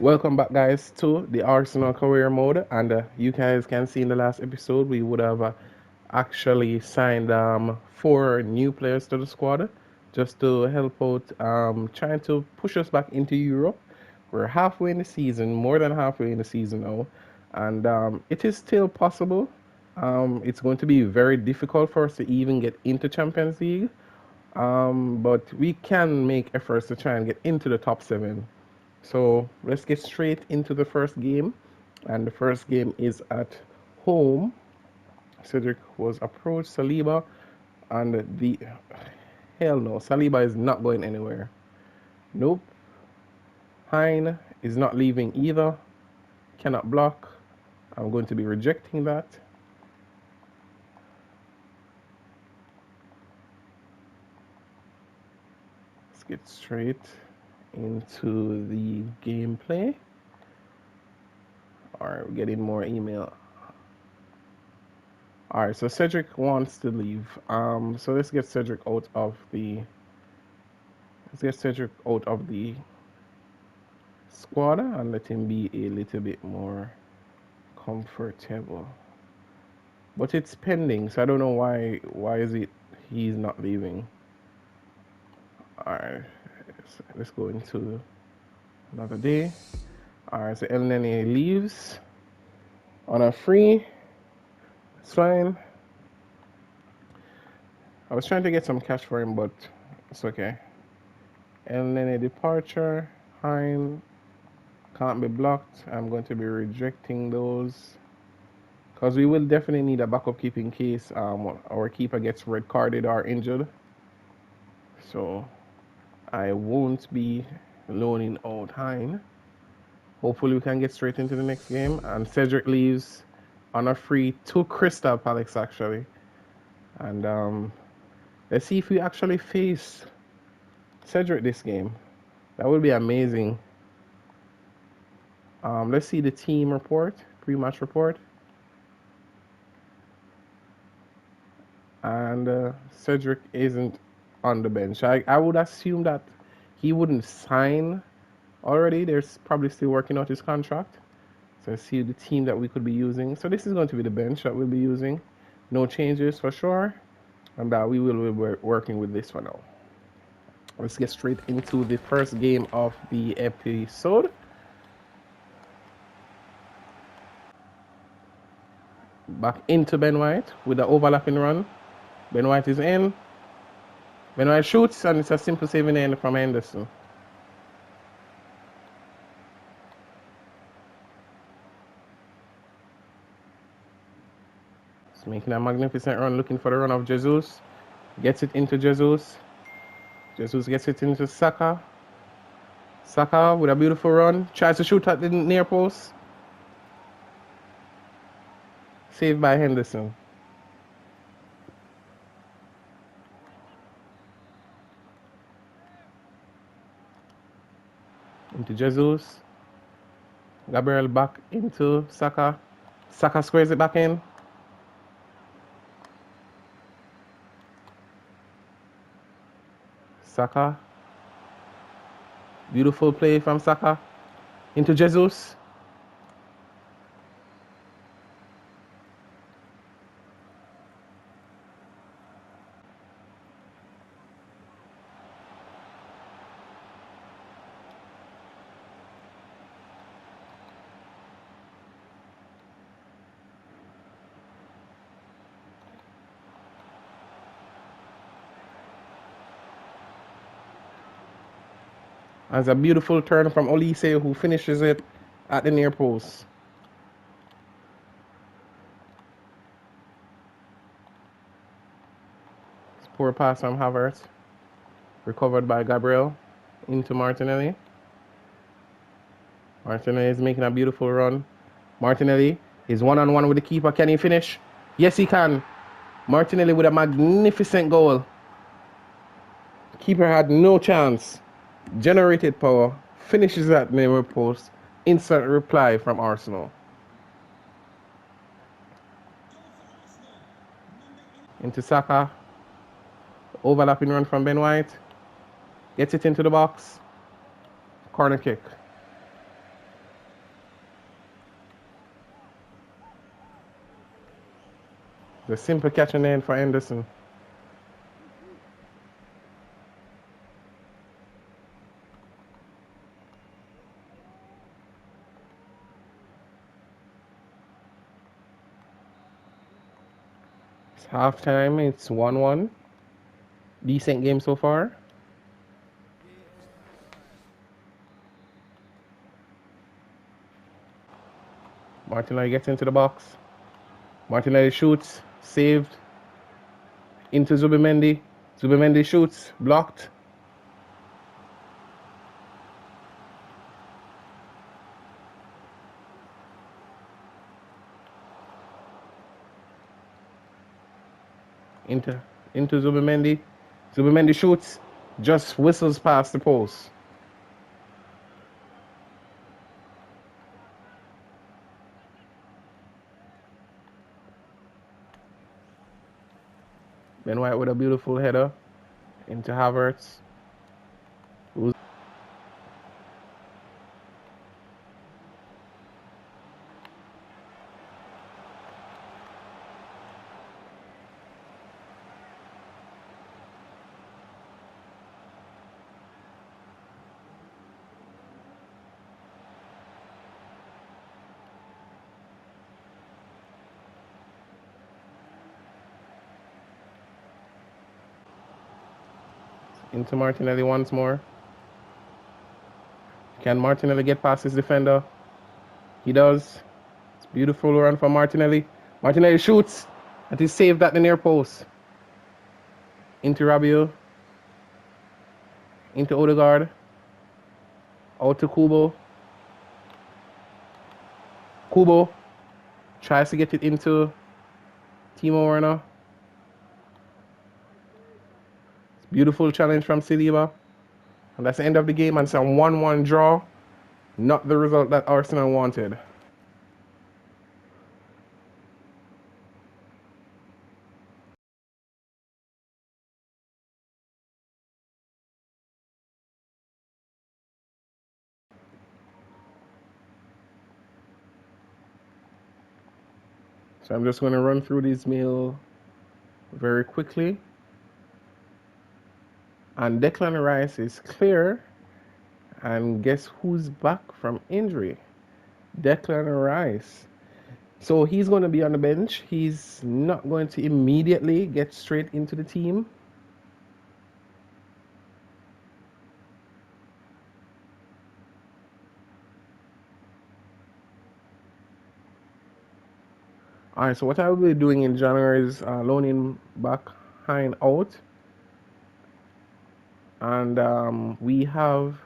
Welcome back, guys, to the Arsenal career mode. And you guys can see in the last episode, we would have actually signed four new players to the squad just to help out, trying to push us back into Europe. We're halfway in the season, more than halfway in the season now, and it is still possible. It's going to be very difficult for us to even get into Champions League, but we can make efforts to try and get into the top seven. So let's get straight into the first game. And the first game is at home. Cedric was approached Saliba, and the hell no, Saliba is not going anywhere. Nope. Hein is not leaving either. Cannot block. I'm going to be rejecting that. Let's get straight into the gameplay. Alright, we're getting more email. Alright, so Cedric wants to leave. So let's get Cedric out of the squad and let him be a little bit more comfortable. But it's pending, so I don't know why is it he's not leaving. Alright, let's go into another day. Alright, so El Nene leaves on a free. It's fine. I was trying to get some cash for him, but it's okay. El Nene departure. Hein can't be blocked. I'm going to be rejecting those because we will definitely need a backup keeper in case our keeper gets red carded or injured. So I won't be loaning out Hein. Hopefully we can get straight into the next game. And Cedric leaves on a free to Crystal Palace actually. And let's see if we actually face Cedric this game. That would be amazing. Let's see the team report, pre-match report. And Cedric isn't on the bench. I would assume that he wouldn't sign already. They're probably still working out his contract. So let's see the team that we could be using. So this is going to be the bench that we'll be using. No changes for sure. And we will be working with this for now. Let's get straight into the first game of the episode. Back into Ben White with the overlapping run. Ben White is in. Ben White shoots, and it's a simple saving end from Henderson. He's making a magnificent run, looking for the run of Jesus. Gets it into Jesus. Jesus gets it into Saka. Saka with a beautiful run. Tries to shoot at the near post. Saved by Henderson. Into Jesus. Gabriel back into Saka. Saka squares it back in. Saka. Beautiful play from Saka. Into Jesus. That's a beautiful turn from Olise, who finishes it at the near post. Poor pass from Havertz. Recovered by Gabriel into Martinelli. Martinelli is making a beautiful run. Martinelli is one-on-one with the keeper. Can he finish? Yes, he can. Martinelli with a magnificent goal. Keeper had no chance. Generated power. Finishes at near post. Instant reply from Arsenal. Into Saka. Overlapping run from Ben White. Gets it into the box. Corner kick. The simple catch and end for Anderson. It's halftime. It's 1-1. Decent game so far. Martinelli gets into the box. Martinelli shoots. Saved. Into Zubimendi. Zubimendi shoots. Blocked. Into Zubimendi. Zubimendi shoots. Just whistles past the post. Ben White with a beautiful header into Havertz. Into Martinelli once more. Can Martinelli get past his defender? He does. It's a beautiful run from Martinelli. Martinelli shoots. And he saved at the near post. Into Rabiot. Into Odegaard. Out to Kubo. Kubo tries to get it into Timo Werner. Beautiful challenge from Saliba. And that's the end of the game. And it's a 1-1 draw. Not the result that Arsenal wanted. So I'm just going to run through this meal very quickly. And Declan Rice is clear. And guess who's back from injury? Declan Rice. So he's going to be on the bench. He's not going to immediately get straight into the team. All right, so what I will be doing in January is loaning back Hein out. And we have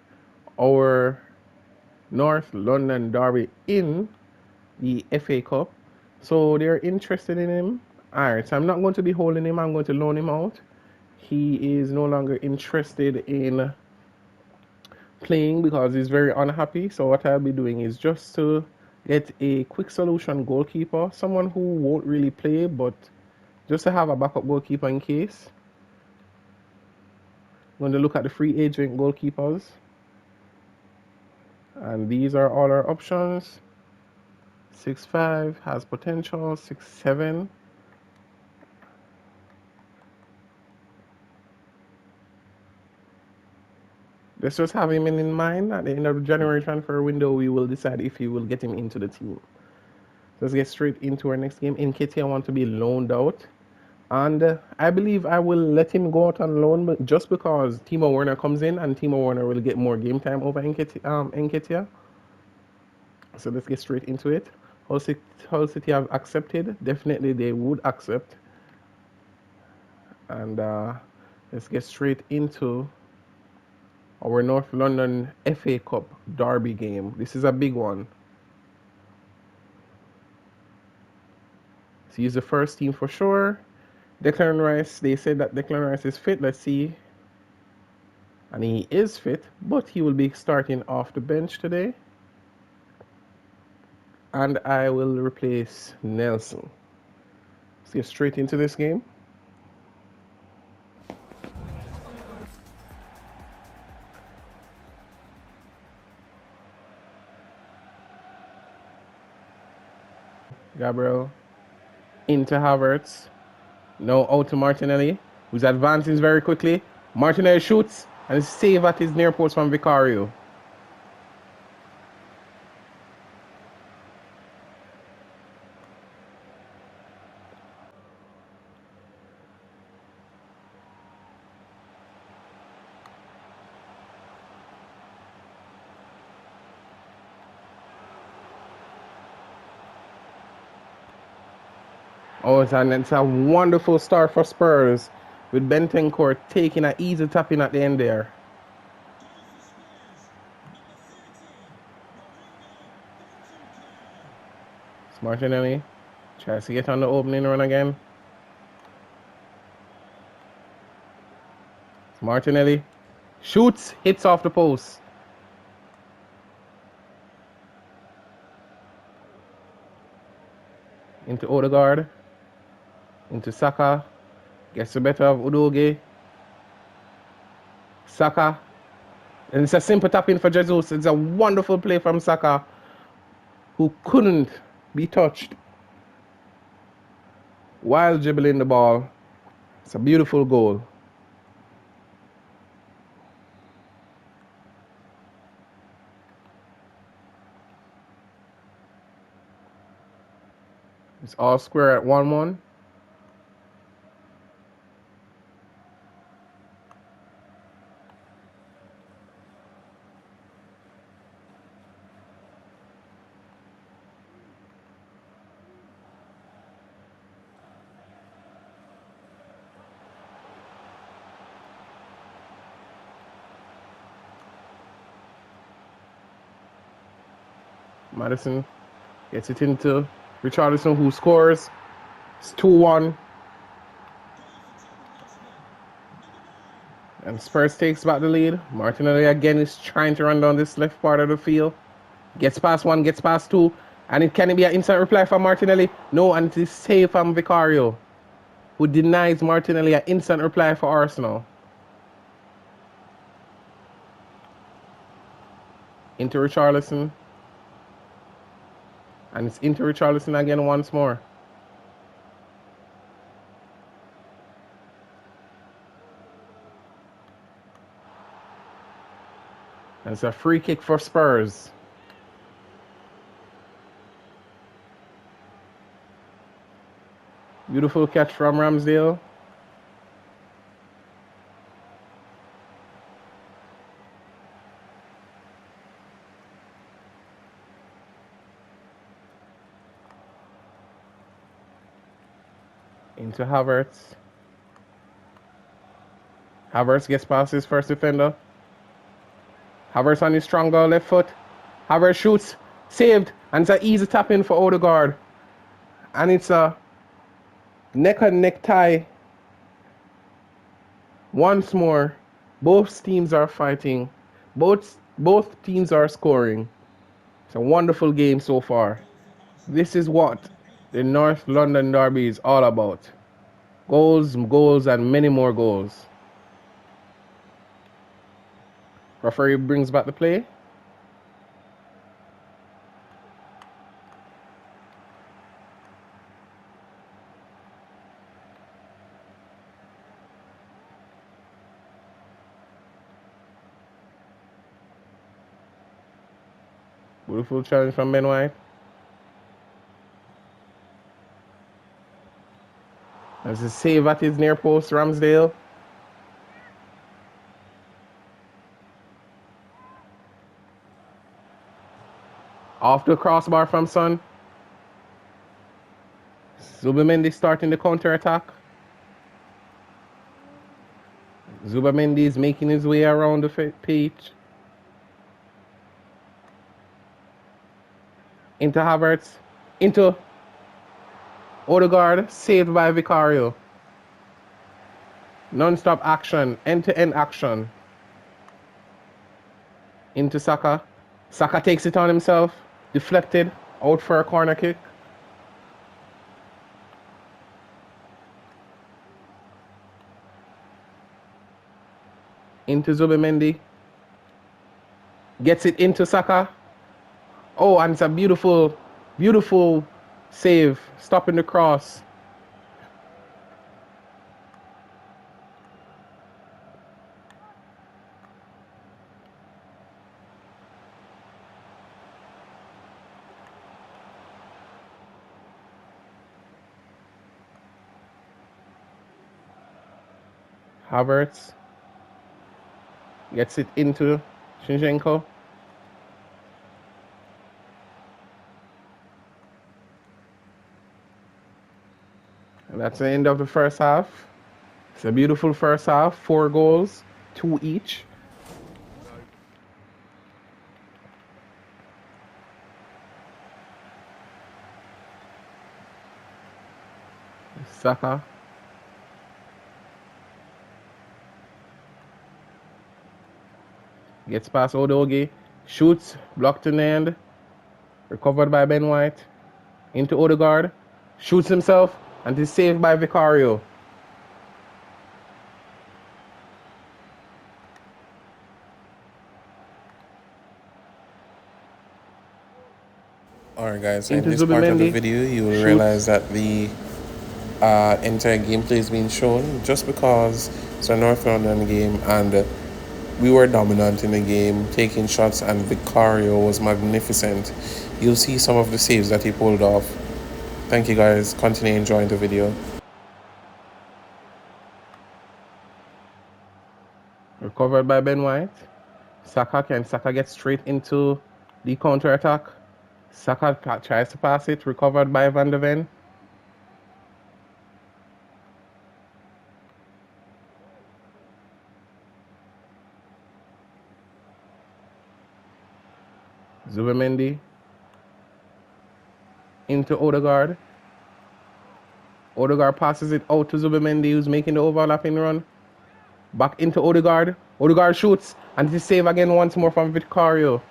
our North London derby in the FA Cup. So they're interested in him. All right, so I'm not going to be holding him. I'm going to loan him out. He is no longer interested in playing because he's very unhappy. So what I'll be doing is just to get a quick solution goalkeeper, someone who won't really play, but just to have a backup goalkeeper in case. I'm going to look at the free agent goalkeepers. And these are all our options. 6'5" has potential. 6'7". Let's just have him in mind. At the end of the January transfer window, we will decide if we will get him into the team. Let's get straight into our next game. Nketiah, I want to be loaned out. And I believe I will let him go out on loan just because Timo Werner comes in and Timo Werner will get more game time over Nketiah. So let's get straight into it. Hull City have accepted. Definitely they would accept. And let's get straight into our North London FA Cup derby game. This is a big one. So he's the first team for sure. Declan Rice, they said that Declan Rice is fit. Let's see. And he is fit, but he will be starting off the bench today. And I will replace Nelson. Let's get straight into this game. Gabriel. Into Havertz. Now out to Martinelli, who's advancing very quickly. Martinelli shoots and save at his near post from Vicario. Oh, and it's a wonderful start for Spurs with Bentancur taking an easy tap in at the end there. It's Martinelli tries to get on the opening run again. It's Martinelli shoots, hits off the post. Into Odegaard. Into Saka. Gets the better of Udogie. Saka. And it's a simple tap in for Jesus. It's a wonderful play from Saka, who couldn't be touched while dribbling the ball. It's a beautiful goal. It's all square at 1-1. Madison gets it into Richarlison, who scores. It's 2-1. And Spurs takes back the lead. Martinelli again is trying to run down this left part of the field. Gets past one, gets past two. And it can be an instant reply from Martinelli. No, and it is safe from Vicario, who denies Martinelli an instant reply for Arsenal. Into Richarlison. And it's into Richarlison again once more. And it's a free kick for Spurs. Beautiful catch from Ramsdale. Into Havertz. Havertz gets past his first defender. Havertz on his stronger left foot. Havertz shoots. Saved. And it's an easy tap in for Odegaard. And it's a neck and neck tie. Once more, both teams are fighting. Both teams are scoring. It's a wonderful game so far. This is what the North London Derby is all about. Goals, goals, and many more goals. Referee brings back the play. Beautiful challenge from Ben White. There's a save at his near post, Ramsdale. Off the crossbar from Son. Zubamendi starting the counter attack. Zubamendi is making his way around the pitch. Into Havertz. Into Odegaard, saved by Vicario. Non-stop action, end-to-end action. Into Saka. Saka takes it on himself. Deflected, out for a corner kick. Into Zubamendi. Gets it into Saka. Oh, and it's a beautiful, beautiful save, stopping the cross Havertz gets it into Zinchenko. And that's the end of the first half. It's a beautiful first half. 4 goals, 2 each. Saka. Gets past Odogie. Shoots. Blocked in the end. Recovered by Ben White. Into Odegaard. Shoots himself. And is saved by Vicario. Alright guys, so in Into this part of the Zubimendi. video you will Shoots. realize that the entire gameplay is being shown just because it's a North London game and we were dominant in the game, taking shots, and Vicario was magnificent. You'll see some of the saves that he pulled off. Thank you guys, continue enjoying the video. Recovered by Ben White. Saka gets straight into the counter attack. Saka tries to pass it. Recovered by Van de Ven. Zubimendi. Into Odegaard. Odegaard passes it out to Zubimendi, who's making the overlapping run. Back into Odegaard. Odegaard shoots. And it is saved again once more from Vicario.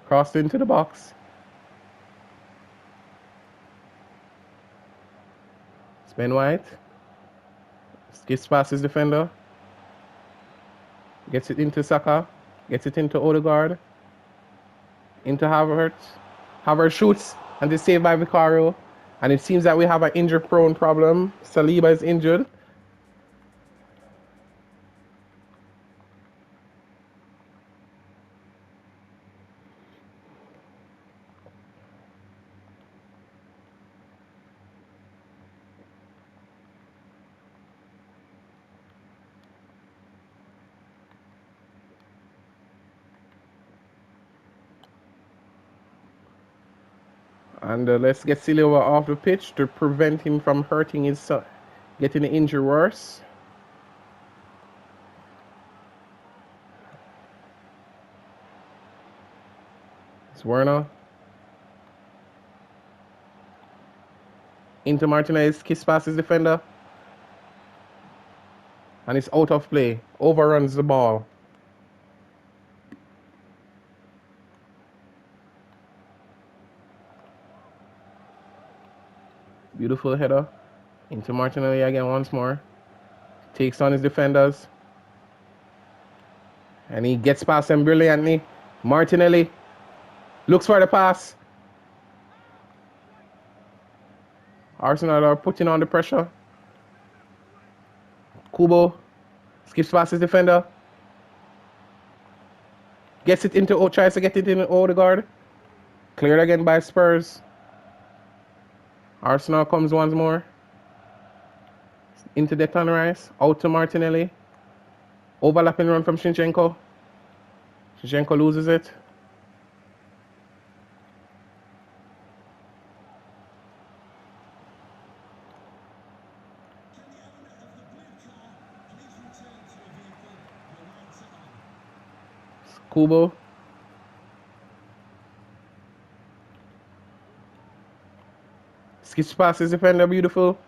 Crossed into the box. It's Ben White. Skips past his defender. Gets it into Saka. Gets it into Odegaard. Into Havertz. Havertz shoots. And it's saved by Vicario. And it seems that we have an injury-prone problem. Saliba is injured. And let's get Silva off the pitch to prevent him from hurting his getting the injury worse. It's Werner. Into Martinez, kiss past his defender. And it's out of play. Overruns the ball. Beautiful header. Into Martinelli again once more. Takes on his defenders. And he gets past them brilliantly. Martinelli looks for the pass. Arsenal are putting on the pressure. Kubo skips past his defender. Gets it into, tries to get it in Odegaard. Cleared again by Spurs. Arsenal comes once more. Into Declan Rice. Out to Martinelli. Overlapping run from Zinchenko. Zinchenko loses it. Kubo. Skips past his defender, beautiful.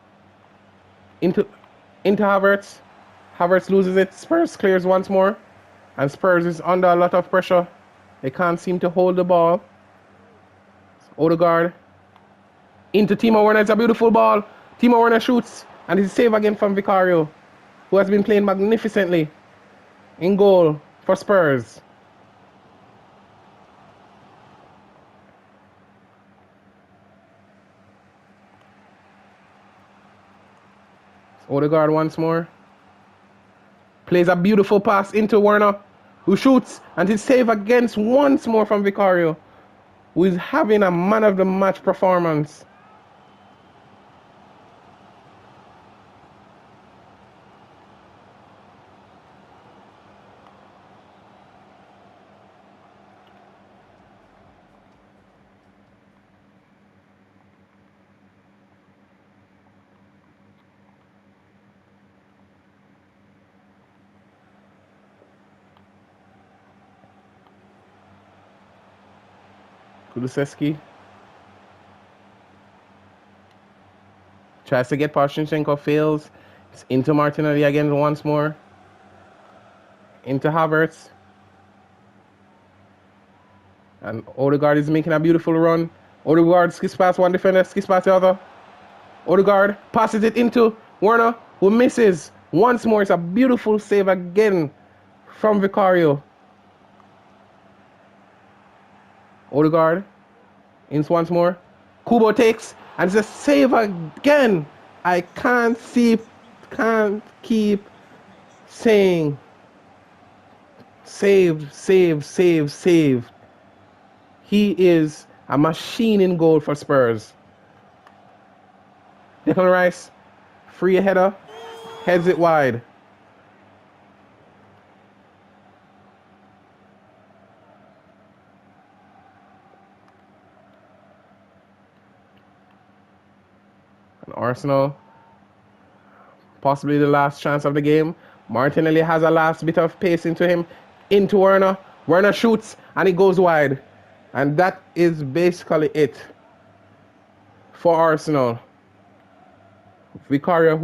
Into Havertz. Havertz loses it. Spurs clears once more. And Spurs is under a lot of pressure. They can't seem to hold the ball. Odegaard. Into Timo Werner. It's a beautiful ball. Timo Werner shoots. And it's a save again from Vicario, who has been playing magnificently in goal for Spurs. Odegaard once more. Plays a beautiful pass into Werner. who shoots and his save against once more from Vicario, who is having a man of the match performance. Kulusevski tries to get past Shinchenko, fails. It's into Martinelli again once more. Into Havertz. And Odegaard is making a beautiful run. Odegaard skips past one defender, skips past the other. Odegaard passes it into Werner, who misses. Once more, it's a beautiful save again from Vicario. Odegaard in once more. Kubo takes, and it's a save again. I can't keep saying saved, saved, saved, saved. He is a machine in goal for Spurs. Declan Rice, free header, heads it wide. And Arsenal, possibly the last chance of the game. Martinelli has a last bit of pace into him, into Werner. Werner shoots and it goes wide. And that is basically it for Arsenal. Vicario,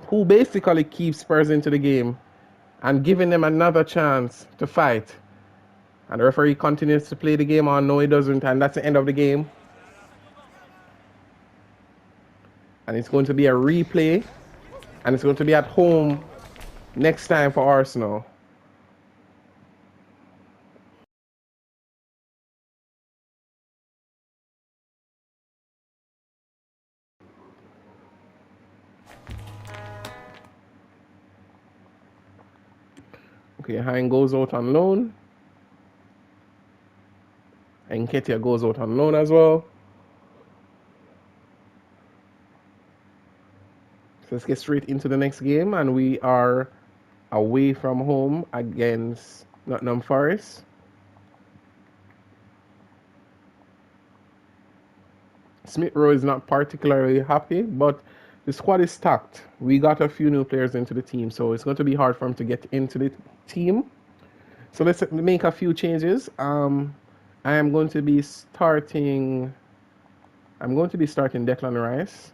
who basically keeps Spurs into the game and giving them another chance to fight. And the referee continues to play the game on. No, he doesn't. And that's the end of the game. And it's going to be a replay. And it's going to be at home next time for Arsenal. Okay, Hein goes out on loan. And Nketiah goes out on loan as well. So let's get straight into the next game. And we are away from home against Nottingham Forest. Smith Rowe is not particularly happy, but the squad is stacked. We got a few new players into the team, so it's going to be hard for him to get into the team. So let's make a few changes. I am going to be starting. I'm going to be starting Declan Rice.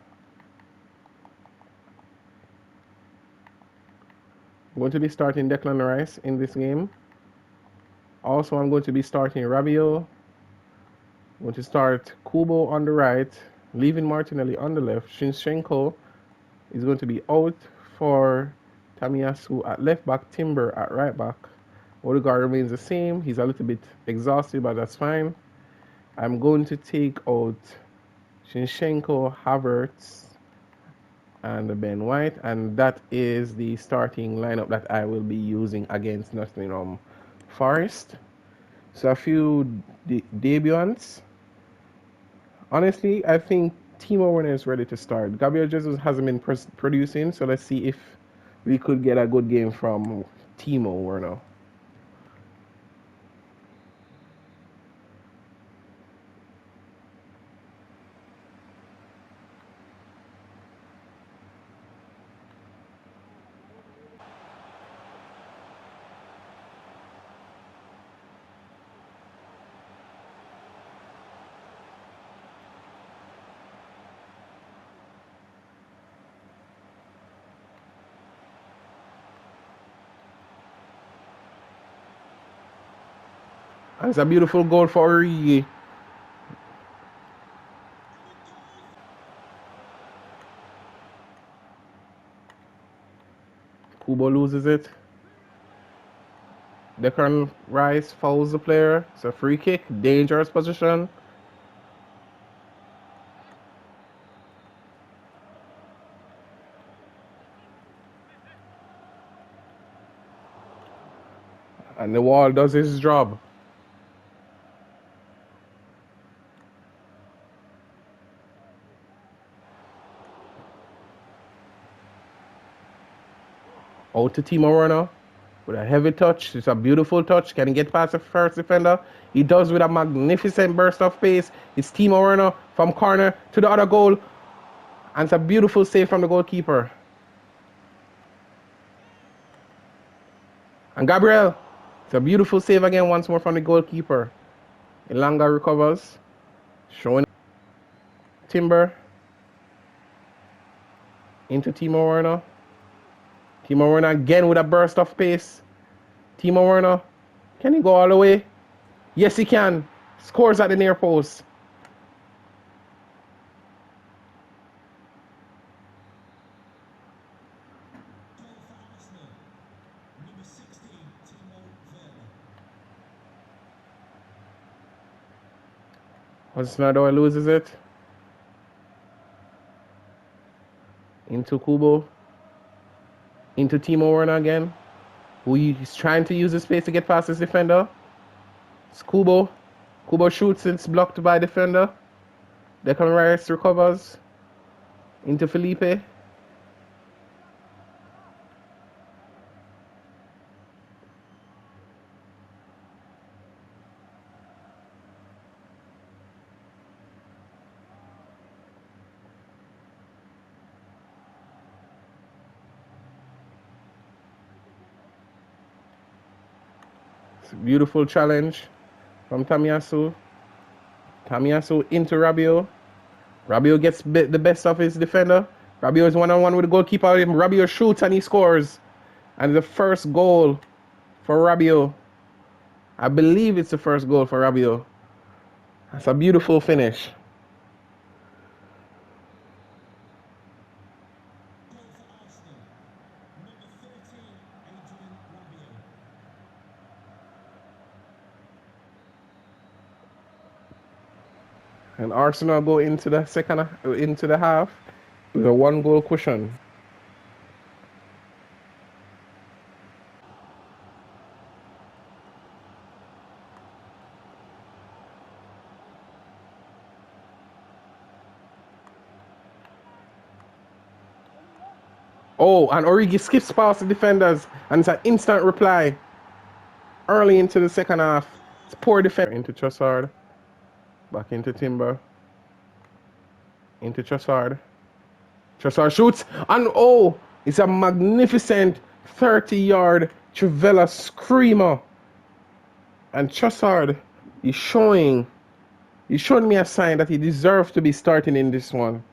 I'm going to be starting Declan Rice in this game. Also, I'm going to be starting Rabiot. I'm going to start Kubo on the right, leaving Martinelli on the left. Shinchenko is going to be out for Tamiyasu at left back, Timber at right back. Odegaard remains the same. He's a little bit exhausted, but that's fine. I'm going to take out Shinchenko, Havertz, and Ben White, and that is the starting lineup that I will be using against Nottingham Forest. So a few debutantes. Honestly, I think Timo Werner is ready to start. Gabriel Jesus hasn't been producing, so let's see if we could get a good game from Timo Werner. And it's a beautiful goal for Origi. Kubo loses it. Declan Rice fouls the player. It's a free kick. Dangerous position. And the wall does its job. Out to Timo Werner with a heavy touch. It's a beautiful touch. Can he get past the first defender? He does with a magnificent burst of pace. It's Timo Werner from corner to the other goal. And it's a beautiful save from the goalkeeper. And Gabriel, it's a beautiful save again once more from the goalkeeper. Ilanga recovers. Showing Timber into Timo Werner. Timo Werner again with a burst of pace. Timo Werner, can he go all the way? Yes, he can. Scores at the near post. Hudson-Odoi loses it. Into Kubo. Into Timo Werner again. Who is trying to use the space to get past his defender. It's Kubo. Kubo shoots, it's blocked by defender. Declan Rice recovers. Into Felipe. Beautiful challenge from Tamiyasu. Tamiyasu into Rabiot. Rabiot gets the best of his defender. Rabiot is one-on-one with the goalkeeper. Rabiot shoots and he scores. And the first goal for Rabiot. I believe it's the first goal for Rabiot. That's a beautiful finish. And Arsenal go into the half with a 1-goal cushion. Oh, and Origi skips past the defenders, and it's an instant reply early into the second half. It's poor defense. Into Trossard. Back into Timber. Into Trossard. Trossard shoots, and oh, it's a magnificent 30-yard Trivela screamer. And Trossard is showing me a sign that he deserves to be starting in this one.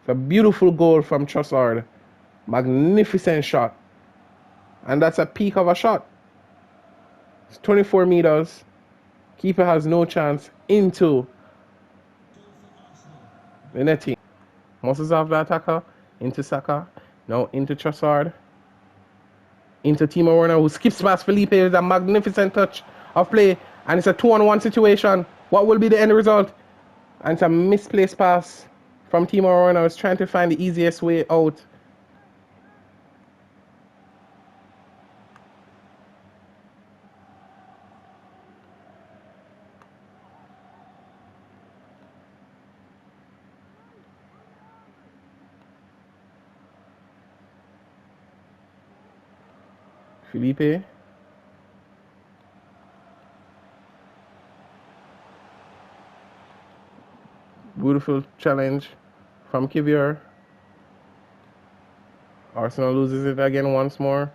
It's a beautiful goal from Trossard. Magnificent shot. And that's a peak of a shot. It's 24 meters. Keeper has no chance into the netting. Muscles of the attacker. Into Saka. Now into Trossard. Into Timo Werner, who skips past Felipe with a magnificent touch of play. And it's a 2-on-1 situation. What will be the end result? And it's a misplaced pass from Timo Werner, who's trying to find the easiest way out. Felipe. Beautiful challenge from Kivior. Arsenal loses it again once more.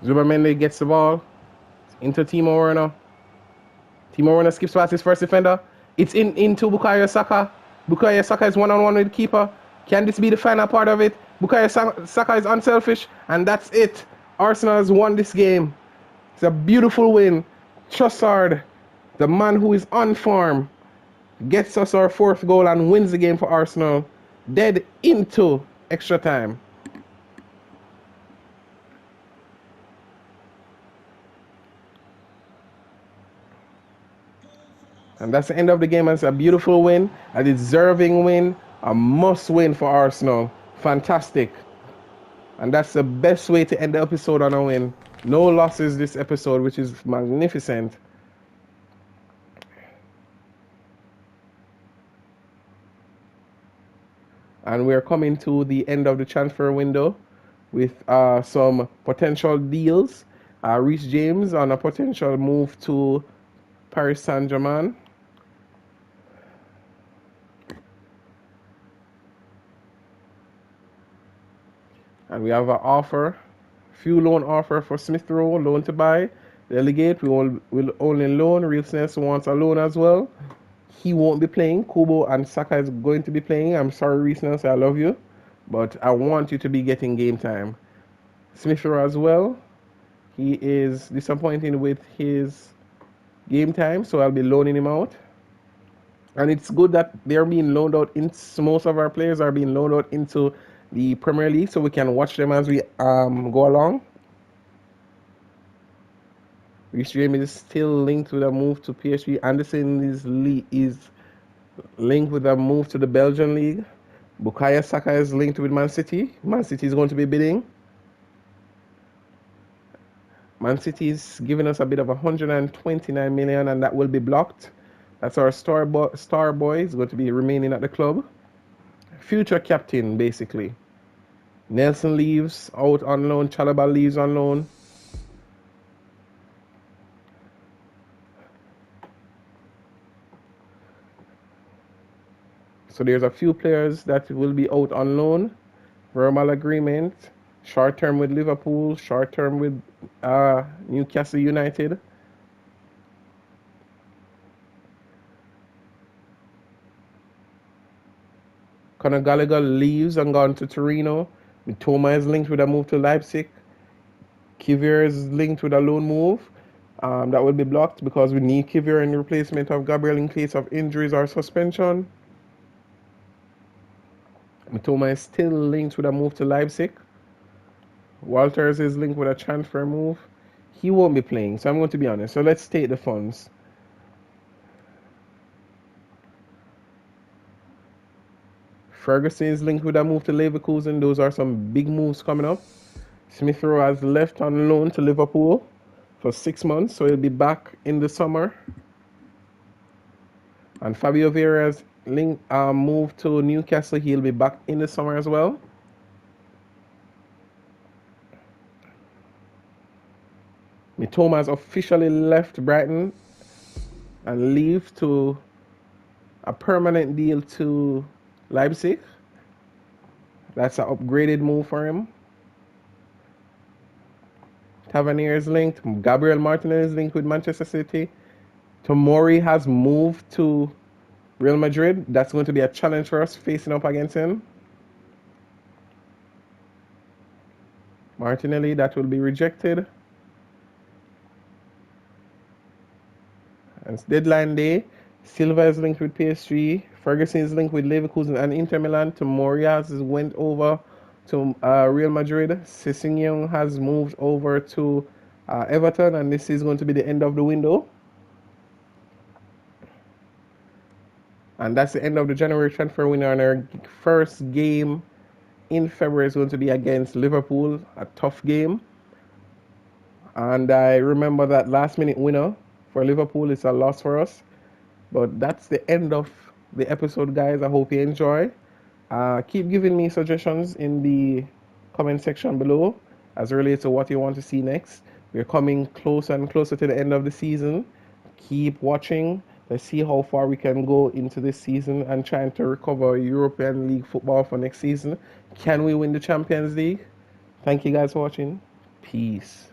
Zubermende gets the ball into Timo Werner. Timo Werner skips past his first defender. It's into Bukayo Saka. Bukayo Saka is one-on-one with the keeper. Can this be the final part of it? Bukayo Saka is unselfish, and that's it. Arsenal has won this game. It's a beautiful win. Trossard, the man who is on form, gets us our fourth goal and wins the game for Arsenal. Dead into extra time. And that's the end of the game. It's a beautiful win, a deserving win, a must win for Arsenal. Fantastic. And that's the best way to end the episode on a win. No losses this episode, which is magnificent. And we're coming to the end of the transfer window with some potential deals. Reece James on a potential move to Paris Saint-Germain. And we have an offer, few loan offer for Smith Rowe, loan to buy. Delegate, will only loan. Real Sense wants a loan as well. He won't be playing. Kubo and Saka is going to be playing. I'm sorry, Real Sense, I love you, but I want you to be getting game time. Smith Rowe as well. He is disappointing with his game time, so I'll be loaning him out. And it's good that they're being loaned out. Most of our players are being loaned out into the Premier League, so we can watch them as we go along. Reece James is still linked with a move to PSG. Anderson is linked with a move to the Belgian league. Bukayo Saka is linked with Man City. Man City is going to be bidding. Man City is giving us a bid of 129 million, and that will be blocked. That's our star boy is going to be remaining at the club. Future captain, basically. Nelson leaves out on loan. Chalobah leaves on loan. So there's a few players that will be out on loan. Verbal agreement. Short term with Liverpool. Short term with Newcastle United. Conor Gallagher leaves and gone to Torino. Mitoma is linked with a move to Leipzig. Kivier is linked with a loan move. That will be blocked because we need Kivier in replacement of Gabriel in case of injuries or suspension. Mitoma is still linked with a move to Leipzig. Walters is linked with a transfer move. He won't be playing, so I'm going to be honest. So let's take the funds. Ferguson is linked with a move to Leverkusen. Those are some big moves coming up. Smith Rowe has left on loan to Liverpool for 6 months, so he'll be back in the summer. And Fabio Vieira's moved to Newcastle. He'll be back in the summer as well. Mitoma has officially left Brighton and leave to a permanent deal to Leipzig. That's an upgraded move for him. Tavernier is linked. Gabriel Martinez is linked with Manchester City. Tomori has moved to Real Madrid. That's going to be a challenge for us facing up against him. Martinelli, that will be rejected. And it's deadline day. Silva is linked with PSG. Ferguson is linked with Leverkusen and Inter Milan. Tomori has went over to Real Madrid. Sessegnon has moved over to Everton, and this is going to be the end of the window. And that's the end of the January transfer window. And our first game in February is going to be against Liverpool, a tough game. And I remember that last minute winner for Liverpool is a loss for us. But that's the end of the episode, guys. I hope you enjoy. Keep giving me suggestions in the comment section below as related to what you want to see next. We're coming closer and closer to the end of the season. Keep watching. Let's see how far we can go into this season and trying to recover European League football for next season. Can we win the Champions League? Thank you guys for watching. Peace.